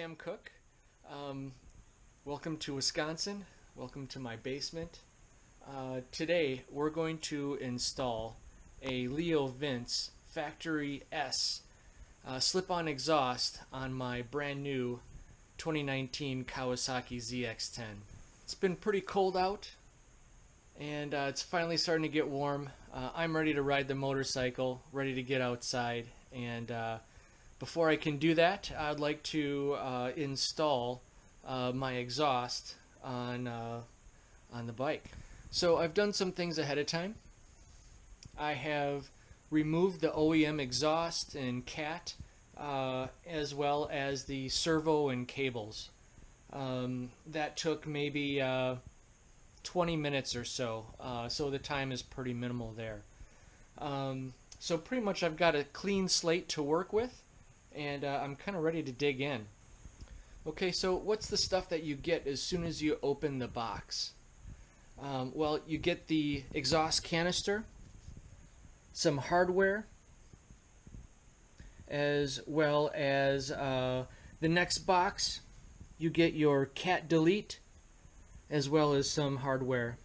Sam Cook. Welcome to Wisconsin. Welcome to my basement. Today we're going to install a LeoVince Factory S slip-on exhaust on my brand new 2019 Kawasaki ZX10. It's been pretty cold out and it's finally starting to get warm. I'm ready to ride the motorcycle, ready to get outside, and before I can do that, I'd like to install my exhaust on the bike. So I've done some things ahead of time. I have removed the OEM exhaust and cat, as well as the servo and cables. That took maybe 20 minutes or so, so the time is pretty minimal there. So pretty much I've got a clean slate to work with, and I'm kind of ready to dig in. Okay, so what's the stuff that you get as soon as you open the box? Well, you get the exhaust canister, some hardware, as well as the next box you get your cat delete, as well as some hardware.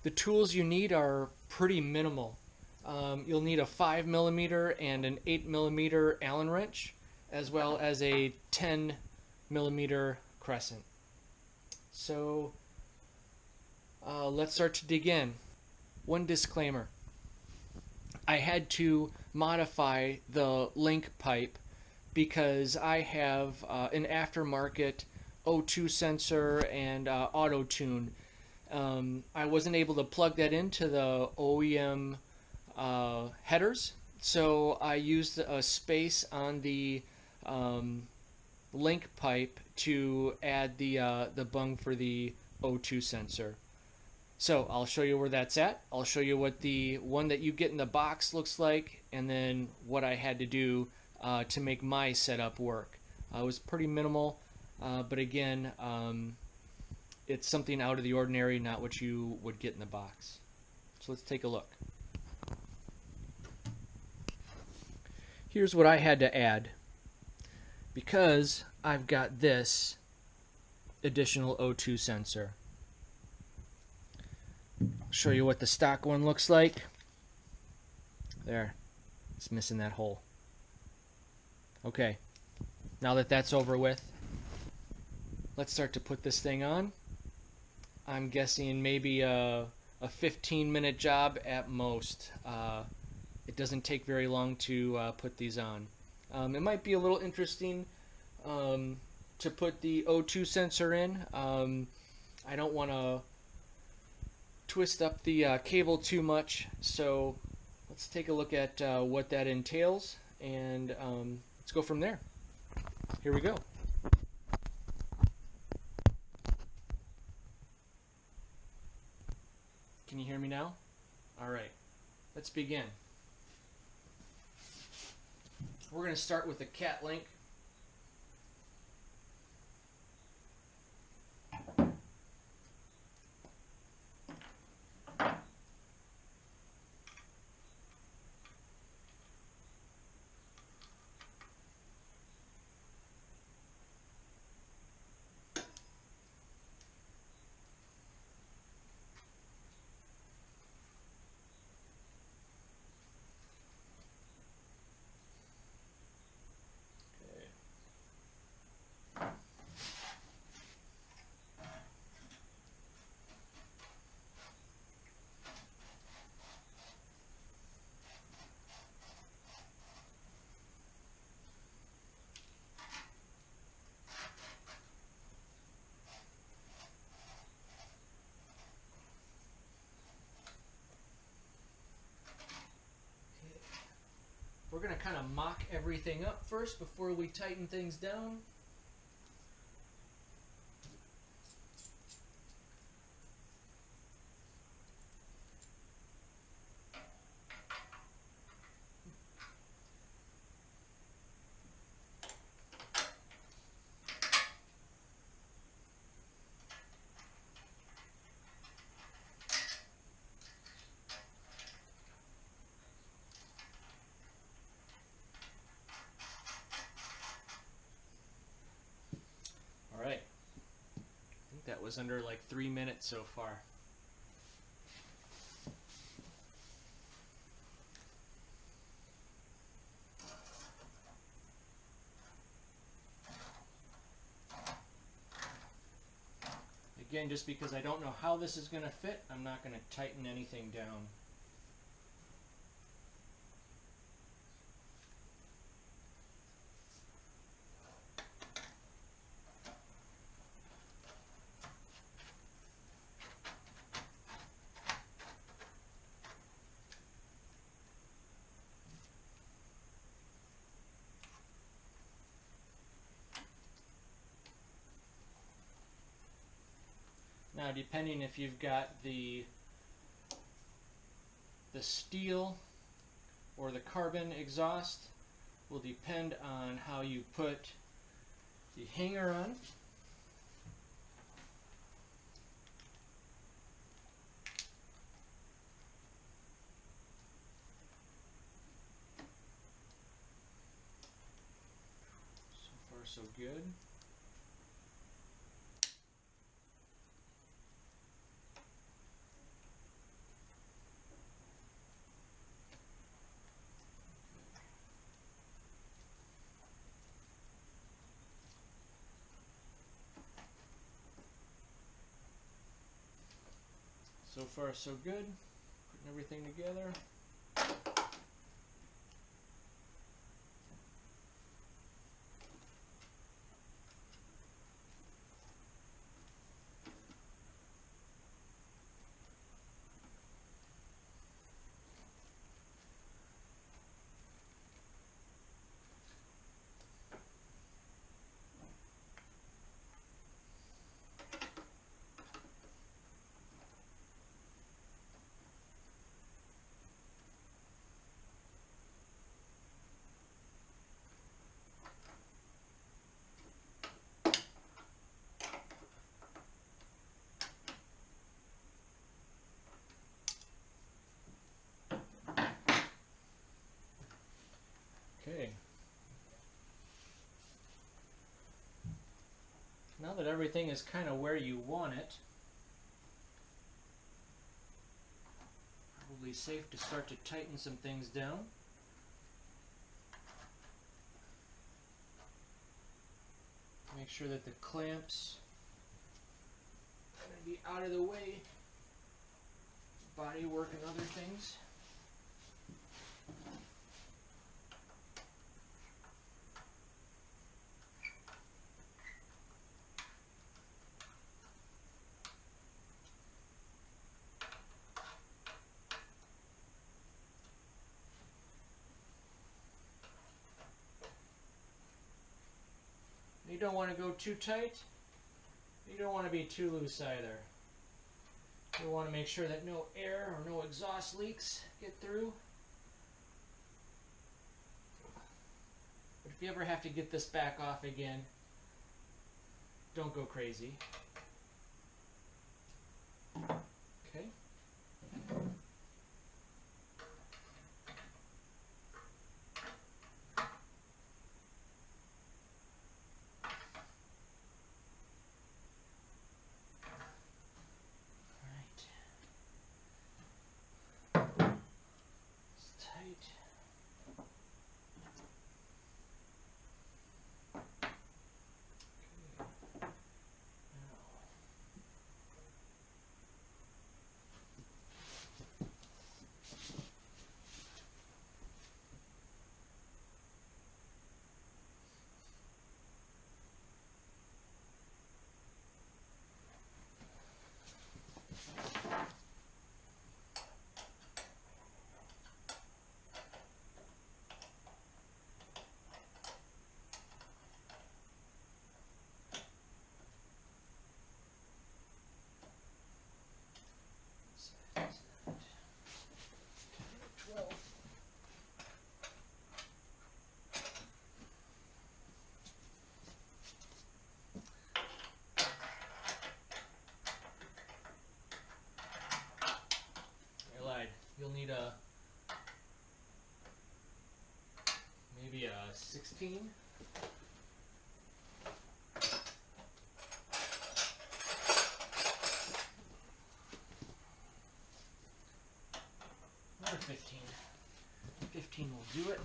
The tools you need are pretty minimal. You'll need a 5mm and an 8mm Allen wrench, as well as a 10mm crescent. So let's start to dig in. One disclaimer: I had to modify the link pipe because I have an aftermarket O2 sensor and auto tune. I wasn't able to plug that into the OEM headers, so I used a space on the link pipe to add the bung for the O2 sensor. So I'll show you where that's at. I'll show you what the one that you get in the box looks like, and then what I had to do to make my setup work. It was pretty minimal, but again, it's something out of the ordinary, not what you would get in the box. So let's take a look. Here's what I had to add, because I've got this additional O2 sensor. I'll show you what the stock one looks like. There, it's missing that hole. Okay, now that that's over with, let's start to put this thing on. I'm guessing maybe a 15-minute job at most. It doesn't take very long to put these on. It might be a little interesting to put the O2 sensor in. I don't want to twist up the cable too much, so let's take a look at what that entails, and let's go from there. Here we go. Can you hear me now? Alright, let's begin. We're going to start with the cat link. We're going to kind of mock everything up first before we tighten things down. was under like 3 minutes so far. Again, just because I don't know how this is going to fit, I'm not going to tighten anything down. Now, depending if you've got the steel or the carbon exhaust will depend on how you put the hanger on. So far so good. So far so good. Putting everything together. Okay. Now that everything is kind of where you want it, probably safe to start to tighten some things down. Make sure that the clamps are going to be out of the way, body work and other things. You don't want to go too tight. You don't want to be too loose either. You want to make sure that no air or no exhaust leaks get through. But if you ever have to get this back off again, don't go crazy. Okay. Tight. You'll need maybe a 16. 15 will do it.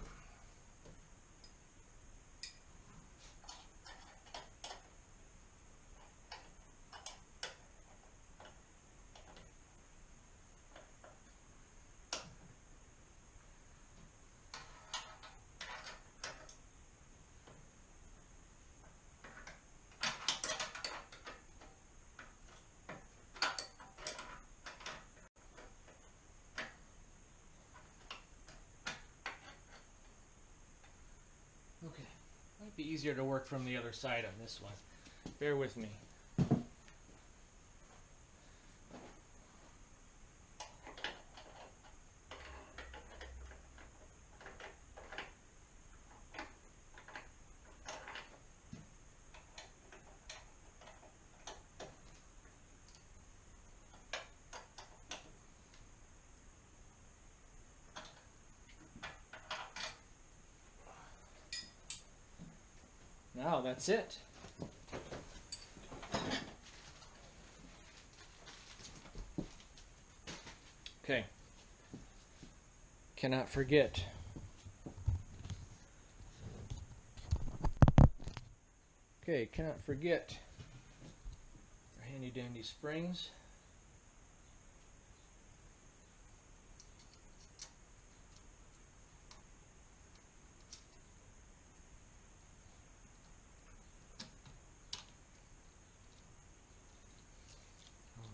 Okay, might be easier to work from the other side on this one. Bear with me. Now that's it. Okay. Cannot forget. Okay, cannot forget our handy dandy springs.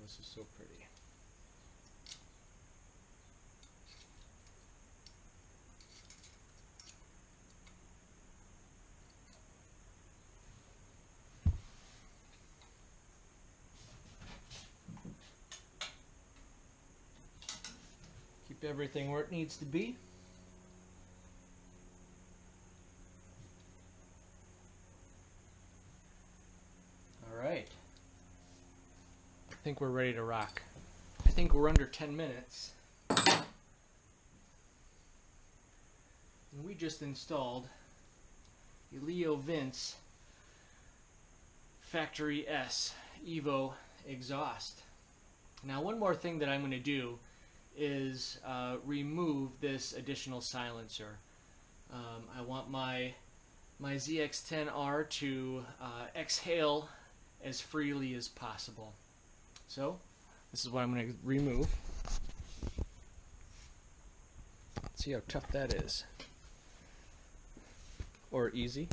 This is so pretty. Keep everything where it needs to be. All right. I think we're ready to rock. I think we're under 10 minutes. And we just installed the LeoVince Factory S Evo exhaust. Now, one more thing that I'm going to do is remove this additional silencer. I want my ZX10R to exhale as freely as possible. So, this is what I'm going to remove. Let's see how tough that is. Or easy.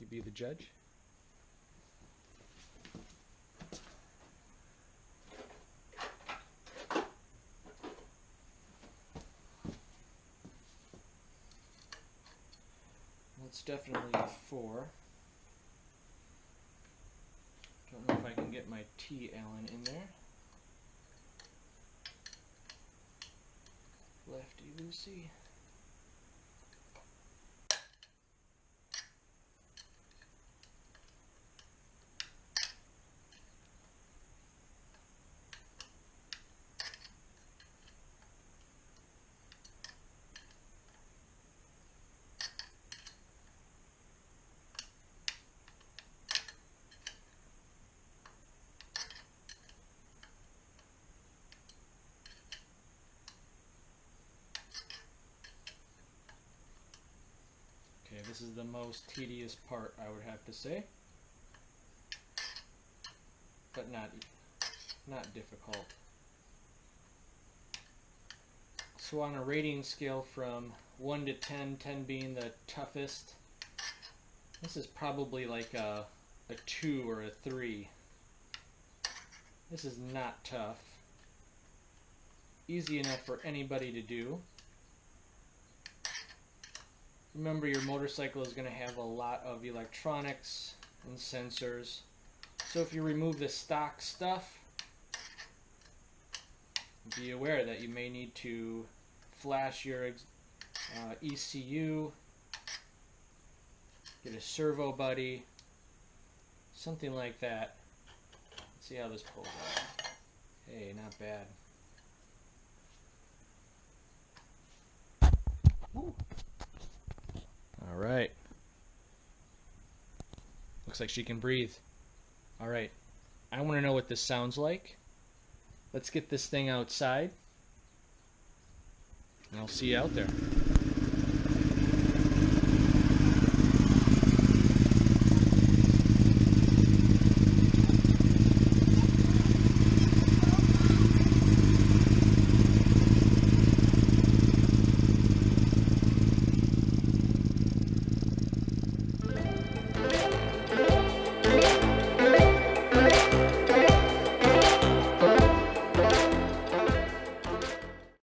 You be the judge. It's definitely a 4. Don't know if I can get my T Allen in there. Lefty loosey. Okay, this is the most tedious part, I would have to say, but not difficult. So on a rating scale from 1 to 10, 10 being the toughest, this is probably like a 2 or a 3. This is not tough. Easy enough for anybody to do. Remember, your motorcycle is going to have a lot of electronics and sensors. So if you remove the stock stuff, be aware that you may need to flash your ECU, get a servo buddy, something like that. Let's see how this pulls out. Hey, not bad. Woo. All right. Looks like she can breathe. All right. I want to know what this sounds like. Let's get this thing outside, and I'll see you out there.